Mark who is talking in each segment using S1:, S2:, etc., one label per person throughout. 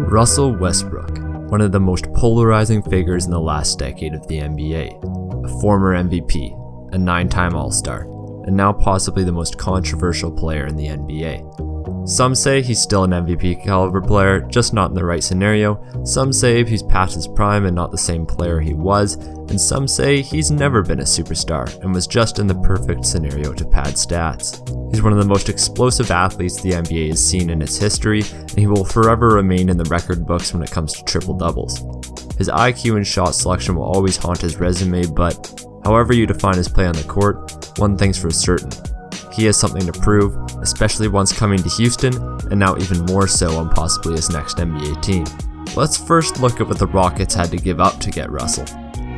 S1: Russell Westbrook, one of the most polarizing figures in the last decade of the NBA, a former MVP, a 9-time All-Star, and now possibly the most controversial player in the NBA. Some say he's still an MVP caliber player, just not in the right scenario. Some say he's past his prime and not the same player he was, and some say he's never been a superstar and was just in the perfect scenario to pad stats. He's one of the most explosive athletes the NBA has seen in its history, and he will forever remain in the record books when it comes to triple-doubles. His IQ and shot selection will always haunt his resume, but however you define his play on the court, one thing's for certain. He has something to prove, especially once coming to Houston, and now even more so on possibly his next NBA team. Let's first look at what the Rockets had to give up to get Russell.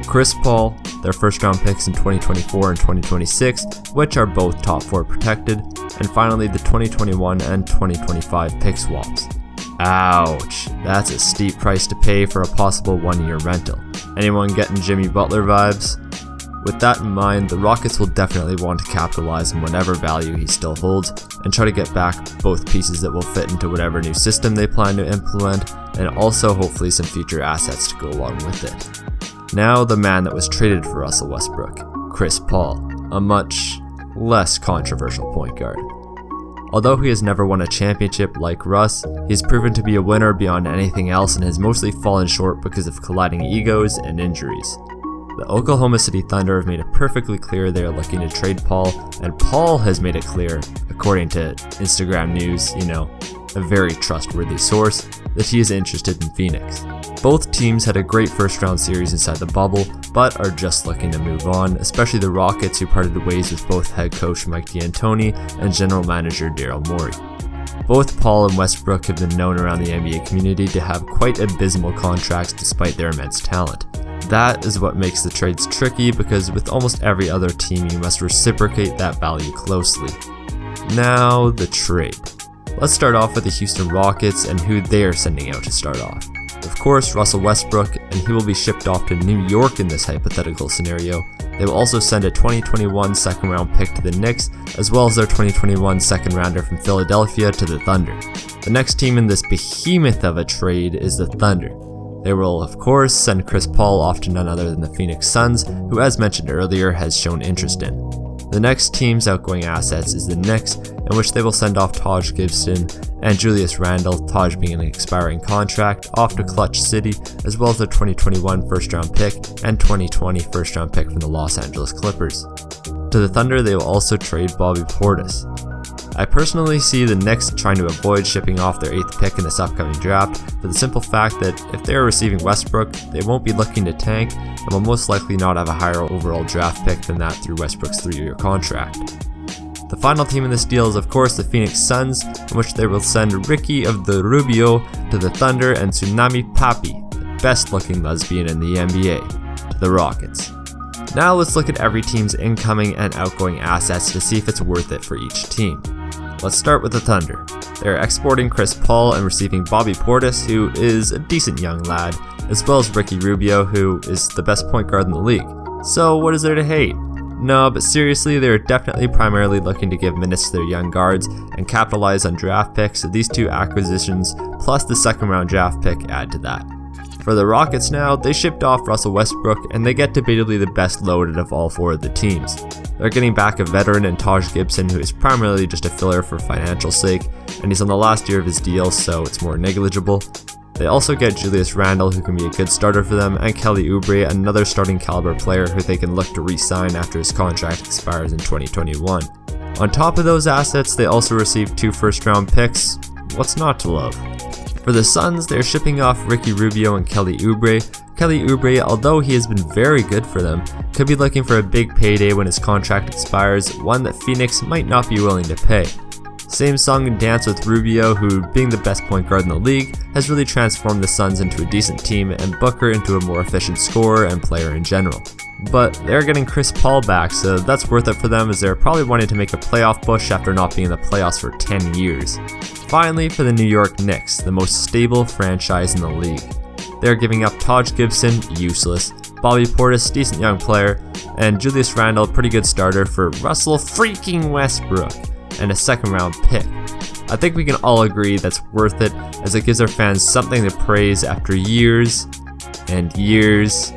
S1: Chris Paul, their first round picks in 2024 and 2026, which are both top 4 protected, and finally the 2021 and 2025 pick swaps. Ouch, that's a steep price to pay for a possible 1-year rental. Anyone getting Jimmy Butler vibes? With that in mind, the Rockets will definitely want to capitalize on whatever value he still holds and try to get back both pieces that will fit into whatever new system they plan to implement, and also hopefully some future assets to go along with it. Now the man that was traded for Russell Westbrook, Chris Paul, a much less controversial point guard. Although he has never won a championship like Russ, he has proven to be a winner beyond anything else and has mostly fallen short because of colliding egos and injuries. The Oklahoma City Thunder have made it perfectly clear they are looking to trade Paul, and Paul has made it clear, according to Instagram news, a very trustworthy source, that he is interested in Phoenix. Both teams had a great first round series inside the bubble, but are just looking to move on, especially the Rockets, who parted ways with both head coach Mike D'Antoni and general manager Daryl Morey. Both Paul and Westbrook have been known around the NBA community to have quite abysmal contracts despite their immense talent. That is what makes the trades tricky, because with almost every other team you must reciprocate that value closely. Now, the trade. Let's start off with the Houston Rockets and who they are sending out to start off. Of course, Russell Westbrook, and he will be shipped off to New York in this hypothetical scenario. They will also send a 2021 second round pick to the Knicks, as well as their 2021 second rounder from Philadelphia to the Thunder. The next team in this behemoth of a trade is the Thunder. They will, of course, send Chris Paul off to none other than the Phoenix Suns, who, as mentioned earlier, has shown interest in. The next team's outgoing assets is the Knicks, in which they will send off Taj Gibson and Julius Randle, Taj being an expiring contract, off to Clutch City, as well as their 2021 first-round pick and 2020 first-round pick from the Los Angeles Clippers. To the Thunder, they will also trade Bobby Portis. I personally see the Knicks trying to avoid shipping off their 8th pick in this upcoming draft for the simple fact that if they are receiving Westbrook, they won't be looking to tank and will most likely not have a higher overall draft pick than that through Westbrook's 3-year contract. The final team in this deal is of course the Phoenix Suns, in which they will send Rickey of the Rubio to the Thunder and Tsunami Papi, the best looking lesbian in the NBA, to the Rockets. Now let's look at every team's incoming and outgoing assets to see if it's worth it for each team. Let's start with the Thunder. They are exporting Chris Paul and receiving Bobby Portis, who is a decent young lad, as well as Ricky Rubio, who is the best point guard in the league. So what is there to hate? No, but seriously, they are definitely primarily looking to give minutes to their young guards and capitalize on draft picks, so these two acquisitions plus the second round draft pick add to that. For the Rockets now, they shipped off Russell Westbrook and they get debatably the best loaded of all 4 of the teams. They're getting back a veteran in Taj Gibson, who is primarily just a filler for financial sake, and he's on the last year of his deal, so it's more negligible. They also get Julius Randle, who can be a good starter for them, and Kelly Oubre, another starting caliber player who they can look to re-sign after his contract expires in 2021. On top of those assets, they also received 2 first-round picks. What's not to love? For the Suns, they're shipping off Ricky Rubio and Kelly Oubre. Kelly Oubre, although he has been very good for them, could be looking for a big payday when his contract expires, one that Phoenix might not be willing to pay. Same song and dance with Rubio, who, being the best point guard in the league, has really transformed the Suns into a decent team and Booker into a more efficient scorer and player in general. But they're getting Chris Paul back, so that's worth it for them, as they're probably wanting to make a playoff push after not being in the playoffs for 10 years. Finally, for the New York Knicks, the most stable franchise in the league. They're giving up Taj Gibson, useless, Bobby Portis, decent young player, and Julius Randle, pretty good starter for Russell freaking Westbrook, and a second round pick. I think we can all agree that's worth it, as it gives our fans something to praise after years and years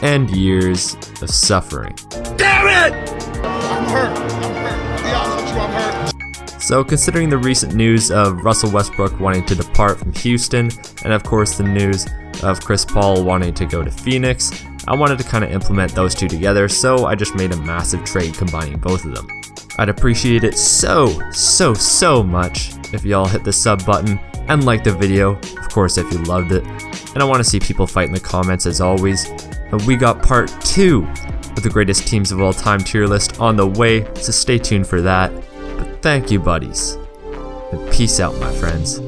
S1: and years of suffering.
S2: Damn it! I'm hurt. To be honest with you, I'm hurt.
S1: So considering the recent news of Russell Westbrook wanting to depart from Houston, and of course the news of Chris Paul wanting to go to Phoenix, I wanted to kind of implement those two together, so I just made a massive trade combining both of them. I'd appreciate it so much if y'all hit the sub button and like the video, of course if you loved it. And I want to see people fight in the comments as always. And we got part 2 of the greatest teams of all time tier list on the way, so stay tuned for that. But thank you buddies, and peace out my friends.